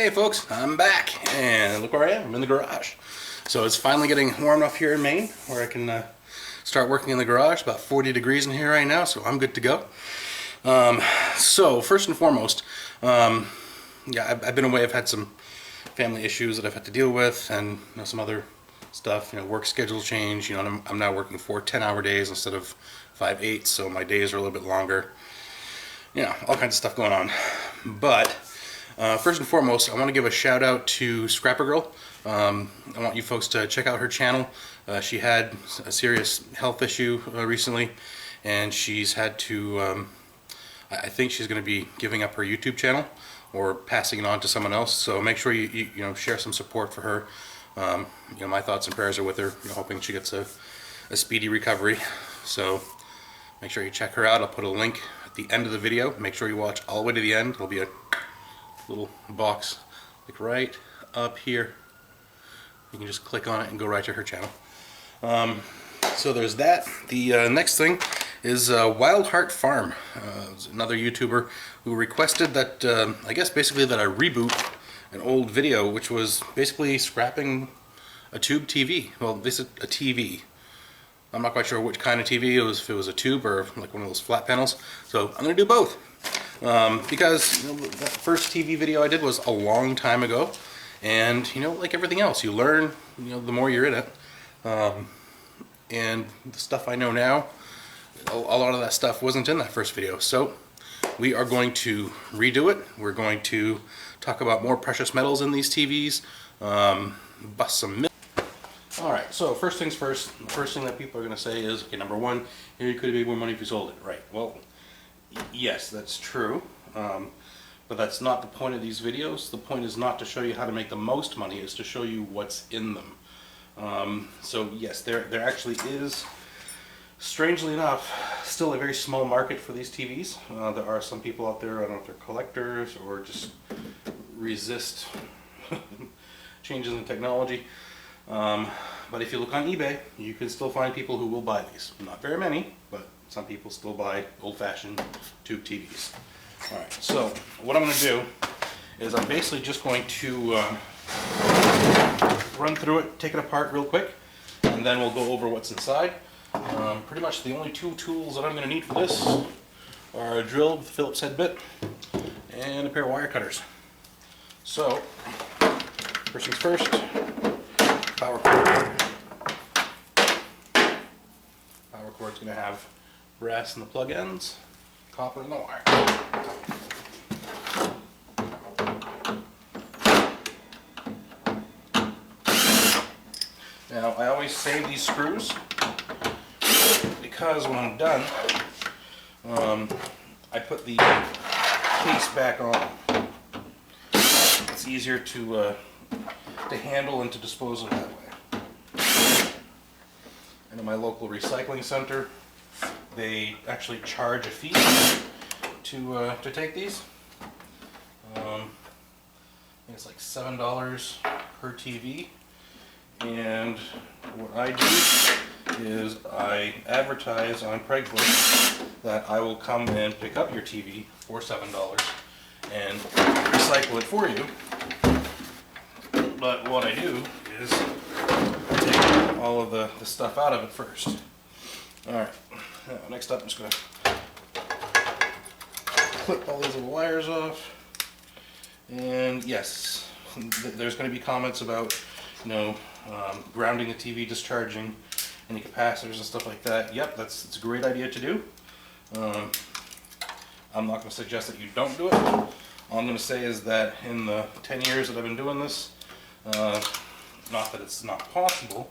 Hey folks, I'm back, and look where I am. I'm in the garage. So it's finally getting warm enough here in Maine where I can start working in the garage. About 40 degrees in here right now, so I'm good to go. So first and foremost, yeah, I've been away. I've had some family issues that I've had to deal with, and some other stuff. Work schedule change. I'm now working 4 10-hour days instead of 5 8, so my days are a little bit longer. All kinds of stuff going on. But first and foremost, I want to give a shout out to Scrapper Girl. I want you folks to check out her channel. She had a serious health issue recently, and she's had to, I think she's going to be giving up her YouTube channel or passing it on to someone else. So make sure you share some support for her. My thoughts and prayers are with her, hoping she gets a speedy recovery. So make sure you check her out. I'll put a link at the end of the video. Make sure you watch all the way to the end. There'll be a little box like right up here. You can just click on it and go right to her channel. So there's that. The next thing is Wild Heart Farm. Another YouTuber who requested that, I guess basically that I reboot an old video, which was basically scrapping a tube TV. Well, this is a TV. I'm not quite sure which kind of TV it was, if it was a tube or like one of those flat panels. So I'm going to do both. Because that first TV video I did was a long time ago, and like everything else, you learn the more you're in it, and the stuff I know now, a lot of that stuff wasn't in that first video. So we are going to redo it. We're going to talk about more precious metals in these TVs, bust some myths. Alright, so first things first, the first thing that people are going to say is, okay, number one, here you could have made more money if you sold it. Right, well, yes, that's true, but that's not the point of these videos. The point is not to show you how to make the most money, it's to show you what's in them. So yes, there actually is, strangely enough, still a very small market for these TVs. There are some people out there, I don't know if they're collectors or just resist changes in technology. But if you look on eBay, you can still find people who will buy these. Not very many, but some people still buy old-fashioned tube TVs. Alright, so what I'm going to do is I'm basically just going to run through it, take it apart real quick, and then we'll go over what's inside. Pretty much the only two tools that I'm going to need for this are a drill with a Phillips head bit and a pair of wire cutters. So, first things first, power cord. Power cord's going to have brass in the plug ends, copper in the wire. Now I always save these screws because when I'm done, I put the case back on. It's easier to handle and to dispose of that way. And in my local recycling center, they actually charge a fee to take these. I think it's like $7 per TV. And what I do is I advertise on Craigslist that I will come and pick up your TV for $7 and recycle it for you. But what I do is take all of the stuff out of it first. Alright, next up I'm just going to clip all these little wires off. And yes, there's going to be comments about, grounding the TV, discharging any capacitors and stuff like that. Yep, it's a great idea to do. I'm not going to suggest that you don't do it. All I'm going to say is that in the 10 years that I've been doing this, not that it's not possible,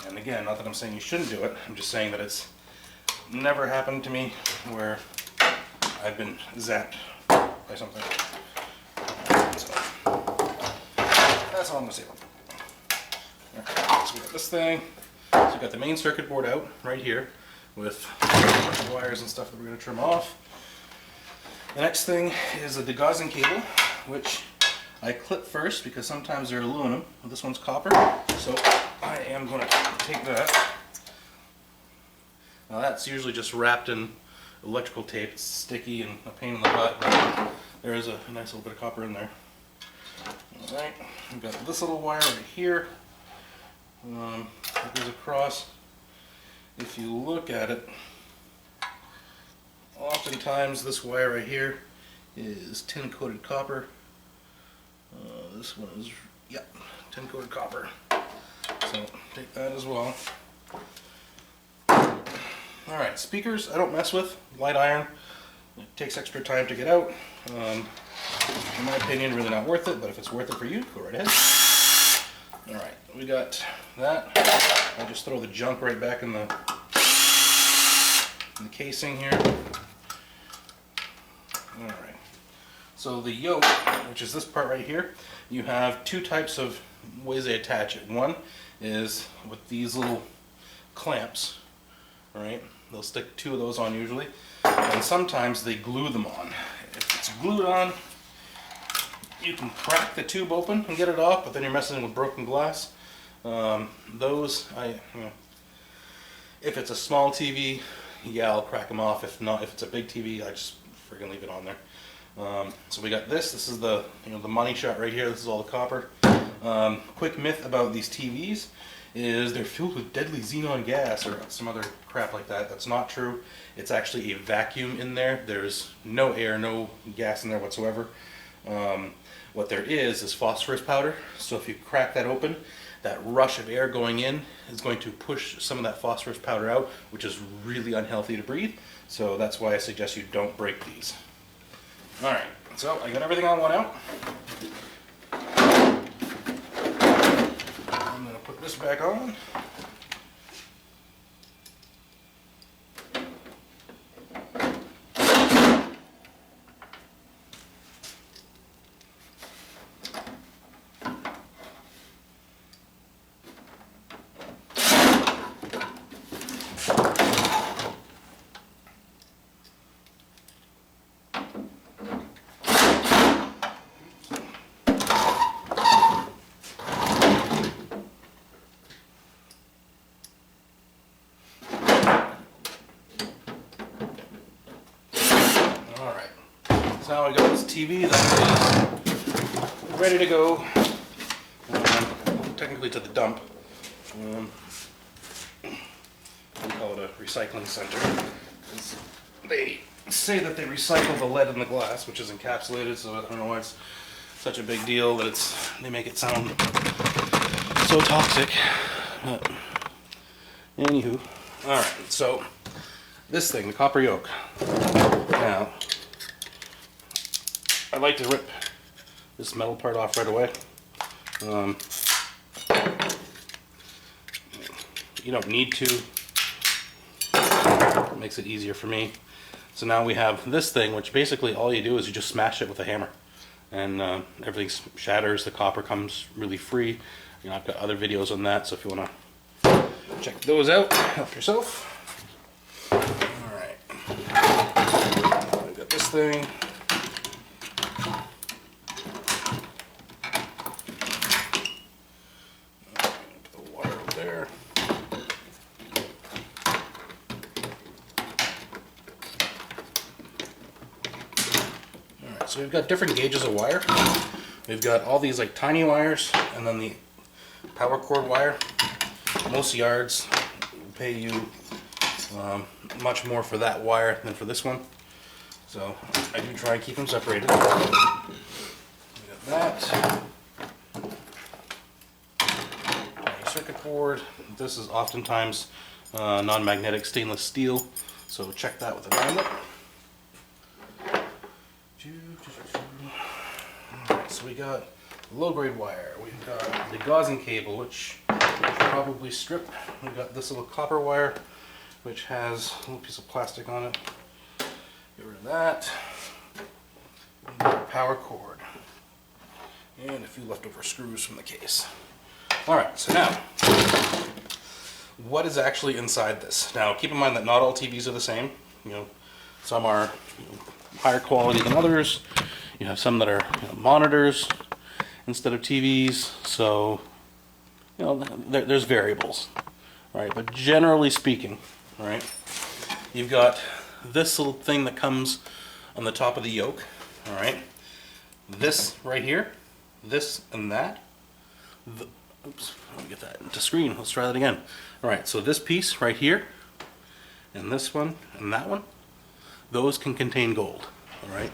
and again, not that I'm saying you shouldn't do it, I'm just saying that it's never happened to me where I've been zapped by something. So, that's all I'm going to say about that. Alright, so we got this thing, so we got the main circuit board out right here with the wires and stuff that we're going to trim off. The next thing is a degaussing cable, which I clip first because sometimes they're aluminum. This one's copper, so I am going to take that. Now that's usually just wrapped in electrical tape. It's sticky and a pain in the butt, but there is a nice little bit of copper in there. Alright, we've got this little wire right here that goes across. If you look at it, oftentimes this wire right here is tin coated copper. This one is, yeah, tin coated copper. So take that as well. Alright, speakers I don't mess with. Light iron. It takes extra time to get out. In my opinion, really not worth it, but if it's worth it for you, go right ahead. Alright, we got that. I just throw the junk right back in the casing here. Alright, so the yoke, which is this part right here, you have two types of ways they attach it. One is with these little clamps. Alright, they'll stick two of those on usually, and sometimes they glue them on. If it's glued on, you can crack the tube open and get it off, but then you're messing with broken glass. If it's a small TV, yeah, I'll crack them off. If not, if it's a big TV, I just friggin' leave it on there. So we got this. This is the the money shot right here. This is all the copper. Quick myth about these TVs is they're filled with deadly xenon gas or some other crap like that. That's not true. It's actually a vacuum in there. There's no air, no gas in there whatsoever. What there is phosphorus powder. So if you crack that open, that rush of air going in is going to push some of that phosphorus powder out, which is really unhealthy to breathe. So that's why I suggest you don't break these. Alright, so I got everything I want out. I'm going to put this back on. Now I got this TV that is ready to go, technically to the dump. We call it a recycling center. They say that they recycle the lead in the glass, which is encapsulated, so I don't know why it's such a big deal that they make it sound so toxic. But anywho, alright, so this thing, the copper yoke. Now, I like to rip this metal part off right away. You don't need to. It makes it easier for me. So now we have this thing, which basically all you do is you just smash it with a hammer. And everything shatters, the copper comes really free. I've got other videos on that, so if you want to check those out, help yourself. Alright. I've got this thing. So we've got different gauges of wire. We've got all these like tiny wires and then the power cord wire. Most yards will pay you much more for that wire than for this one. So I do try and keep them separated. We got that. Circuit board. This is oftentimes non-magnetic stainless steel, so check that with a magnet. Alright, so we got low-grade wire, we've got the gauzing cable, which we should probably strip. We've got this little copper wire, which has a little piece of plastic on it. Get rid of that. We've got a power cord. And a few leftover screws from the case. Alright, so now, what is actually inside this? Now, keep in mind that not all TVs are the same. Some are higher quality than others. You have some that are monitors instead of TVs, so there's variables, right? But generally speaking, right, you've got this little thing that comes on the top of the yoke, all right. This right here, this and that. Oops, let me get that into screen. Let's try that again. All right, so this piece right here, and this one, and that one, those can contain gold. All right.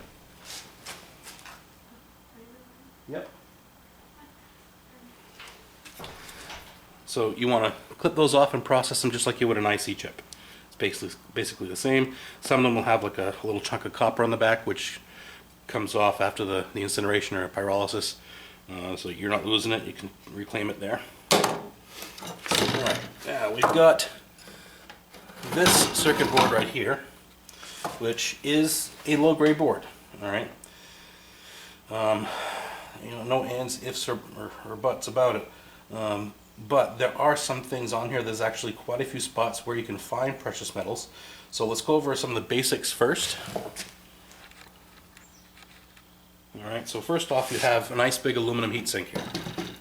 Yep. So you want to clip those off and process them just like you would an IC chip. It's basically the same. Some of them will have like a little chunk of copper on the back, which comes off after the incineration or pyrolysis. So you're not losing it. You can reclaim it there. Alright, now we've got this circuit board right here, which is a low-grade board. Alright. You know, no ands, ifs, or buts about it. But there are some things on here. There's actually quite a few spots where you can find precious metals. So let's go over some of the basics first. Alright, so first off, you have a nice big aluminum heatsink here.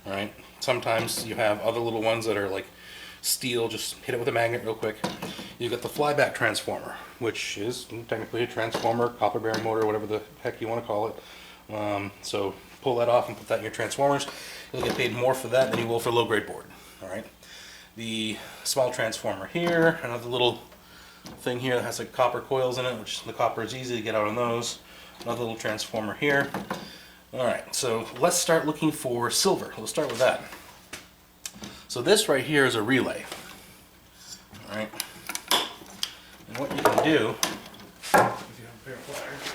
Alright, sometimes you have other little ones that are like steel, just hit it with a magnet real quick. You've got the flyback transformer, which is technically a transformer, copper bearing motor, whatever the heck you want to call it. So pull that off and put that in your transformers. You'll get paid more for that than you will for low grade board. Alright, the small transformer here, another little thing here that has like copper coils in it, which the copper is easy to get out on those. Another little transformer here. Alright, so let's start looking for silver. Let's start with that. So this right here is a relay. Alright, and what you can do, if you have a pair of pliers,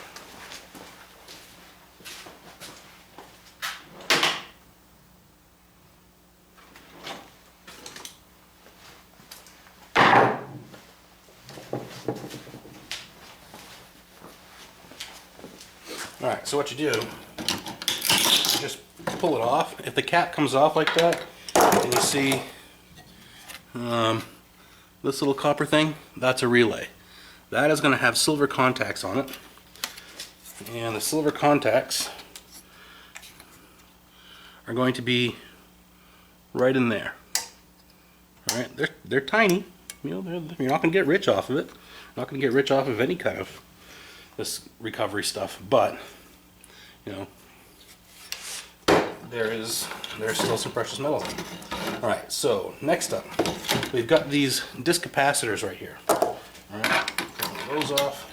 alright, so what you do, you just pull it off. If the cap comes off like that, and you see this little copper thing, that's a relay. That is going to have silver contacts on it. And the silver contacts are going to be right in there. Alright, they're tiny. You know, you're not going to get rich off of it. You're not going to get rich off of any kind of this recovery stuff, but you know, there's still some precious metals. Alright, so next up, we've got these disc capacitors right here. Alright, pull those off.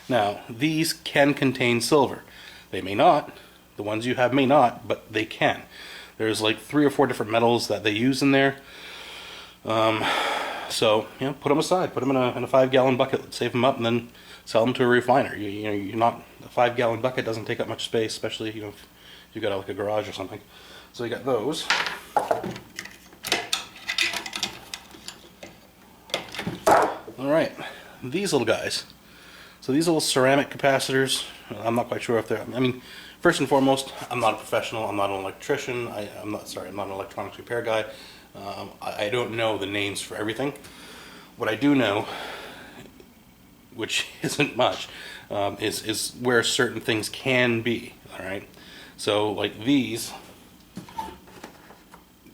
Now, these can contain silver. They may not. The ones you have may not, but they can. There's like 3 or 4 different metals that they use in there. So, you know, put them aside. Put them in a 5-gallon bucket. Save them up and then sell them to a refiner. You know, you're not, a 5-gallon bucket doesn't take up much space, especially, you know, if you've got like a garage or something. So you got those. Alright, these little guys. So these little ceramic capacitors, I'm not quite sure if they're, I mean, first and foremost, I'm not a professional, I'm not an electrician, I'm not an electronics repair guy. I don't know the names for everything. What I do know, which isn't much, is where certain things can be. Alright, so like these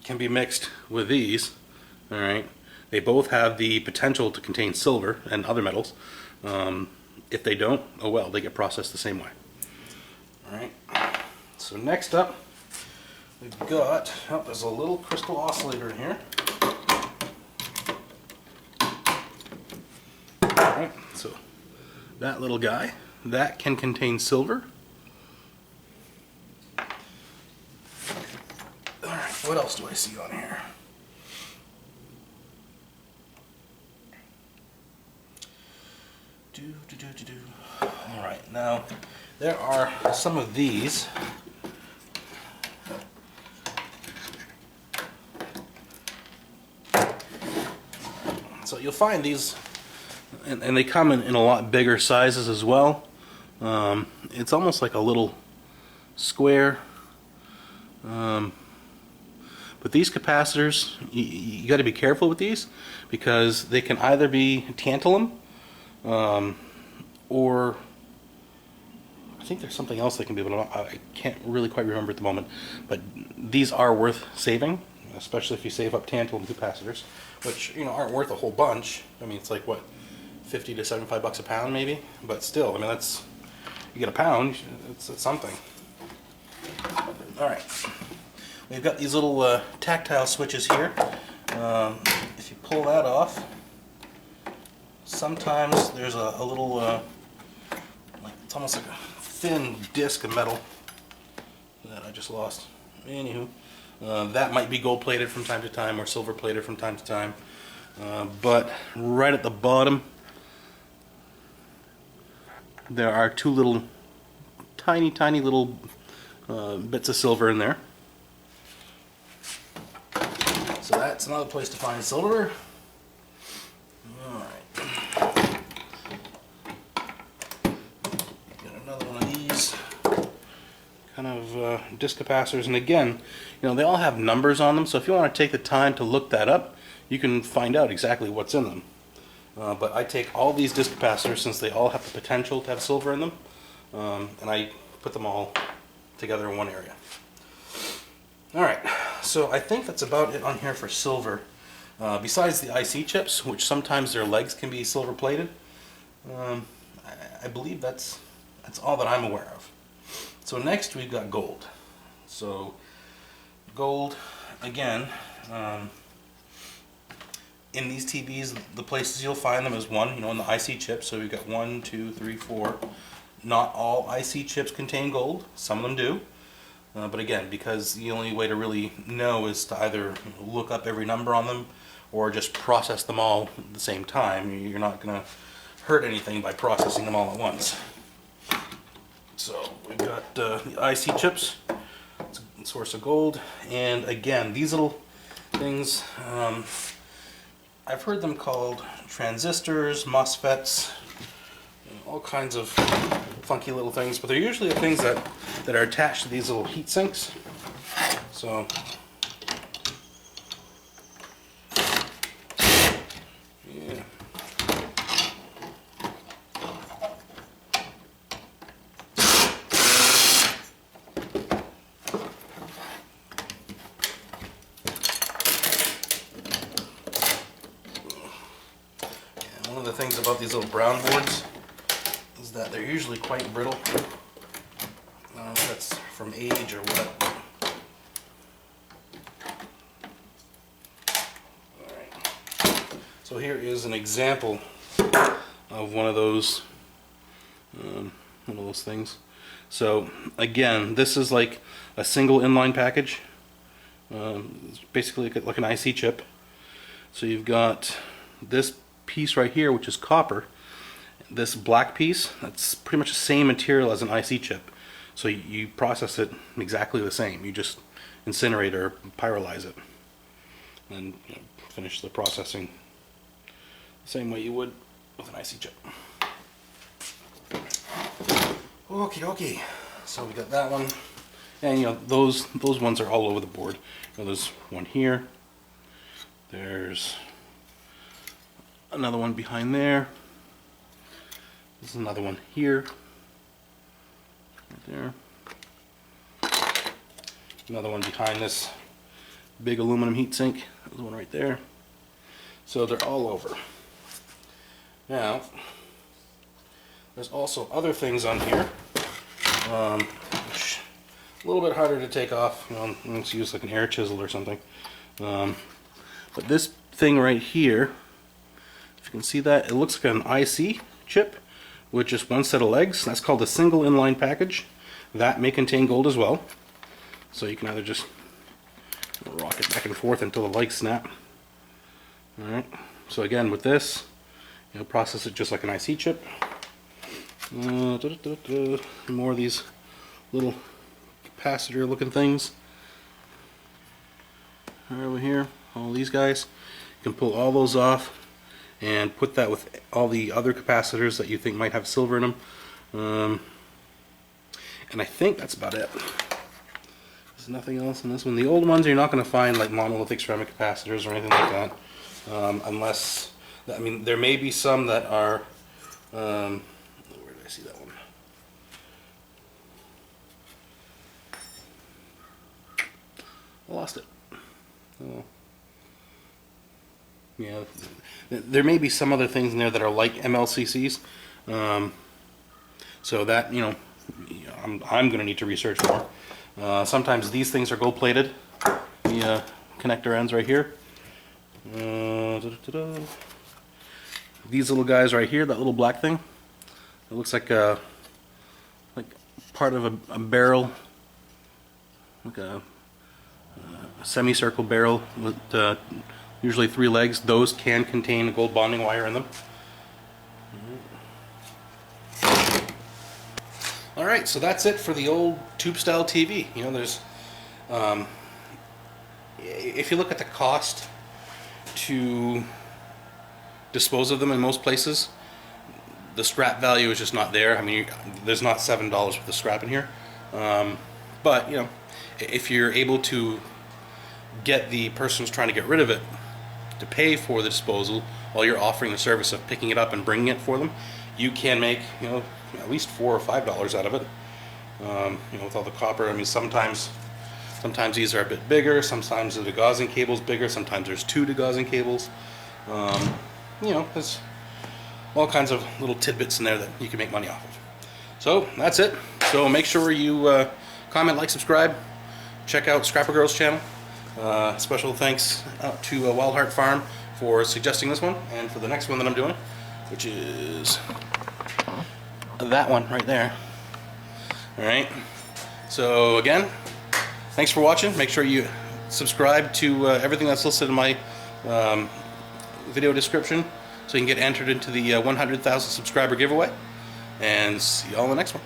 can be mixed with these. Alright, they both have the potential to contain silver and other metals. If they don't, oh well, they get processed the same way. Alright, so next up, we've got, oh, there's a little crystal oscillator in here. Alright, so that little guy, that can contain silver. Alright, what else do I see on here? Alright, now there are some of these. So you'll find these, and they come in a lot bigger sizes as well. It's almost like a little square. But these capacitors, you got to be careful with these because they can either be tantalum, or I think there's something else they can be, but I can't really quite remember at the moment. But these are worth saving, especially if you save up tantalum capacitors, which, you know, aren't worth a whole bunch. I mean, it's like what, 50 to 75 bucks a pound maybe, but still, I mean, that's, you get a pound, it's something. Alright, we've got these little tactile switches here. If you pull that off, sometimes there's a little, like it's almost like a thin disc of metal that I just lost. Anywho, that might be gold plated from time to time or silver plated from time to time. But right at the bottom, there are two little tiny little bits of silver in there. So that's another place to find silver. Alright. Got another one of these kind of disc capacitors, and again, you know, they all have numbers on them, so if you want to take the time to look that up, you can find out exactly what's in them. But I take all these disc capacitors, since they all have the potential to have silver in them, and I put them all together in one area. Alright, so I think that's about it on here for silver. Besides the IC chips, which sometimes their legs can be silver plated, I believe that's all that I'm aware of. So next we've got gold. So gold, again, in these TVs, the places you'll find them is one, you know, in the IC chips. So we've got 1, 2, 3, 4. Not all IC chips contain gold. Some of them do. But again, because the only way to really know is to either look up every number on them or just process them all at the same time. You're not going to hurt anything by processing them all at once. So we've got the IC chips, it's a source of gold, and again, these little things, I've heard them called transistors, MOSFETs, all kinds of funky little things, but they're usually the things that are attached to these little heat sinks. So yeah. One of the things about these little brown boards is that they're usually quite brittle. I don't know if that's from age or what. Alright. So here is an example of one of those things. So again, this is like a single inline package. It's basically like an IC chip. So you've got this piece right here, which is copper. This black piece, that's pretty much the same material as an IC chip. So you process it exactly the same. You just incinerate or pyrolyze it, and you know, finish the processing the same way you would with an IC chip. Okie dokie. So we got that one, and you know those ones are all over the board. You know, there's one here. There's another one behind there. There's another one here. Right there. Another one behind this big aluminum heatsink. There's one right there. So they're all over. Now, there's also other things on here, which a little bit harder to take off. You know, let's use like an air chisel or something. But this thing right here, if you can see that, it looks like an IC chip with just one set of legs. That's called a single inline package. That may contain gold as well. So you can either just rock it back and forth until the legs snap. Alright, so again with this, you know, process it just like an IC chip. More of these little capacitor looking things. Right over here, all these guys. You can pull all those off and put that with all the other capacitors that you think might have silver in them. And I think that's about it. There's nothing else in this one. The old ones you're not going to find like monolithic ceramic capacitors or anything like that. Unless, I mean, there may be some that are, where did I see that one? I lost it. Oh. Yeah, there may be some other things in there that are like MLCCs, so that, you know, I'm going to need to research more. Sometimes these things are gold plated. The connector ends right here. These little guys right here, that little black thing, it looks like part of a barrel, like a semicircle barrel with usually 3 legs. Those can contain a gold bonding wire in them. Alright, so that's it for the old tube style TV. You know, there's if you look at the cost to dispose of them in most places, the scrap value is just not there. I mean, there's not $7 worth of scrap in here. But, you know, if you're able to get the person who's trying to get rid of it to pay for the disposal while you're offering the service of picking it up and bringing it for them, you can make, you know, at least $4 or $5 out of it. You know, with all the copper. I mean, sometimes these are a bit bigger, sometimes the degaussing cable's bigger, sometimes there's 2 degaussing cables. You know, there's all kinds of little tidbits in there that you can make money off of. So that's it. So make sure you comment, like, subscribe, check out Scrapper Girl's channel. Special thanks out to Wild Heart Farm for suggesting this one, and for the next one that I'm doing, which is that one right there. Alright, so again, thanks for watching. Make sure you subscribe to everything that's listed in my video description so you can get entered into the 100,000 subscriber giveaway, and see you all in the next one.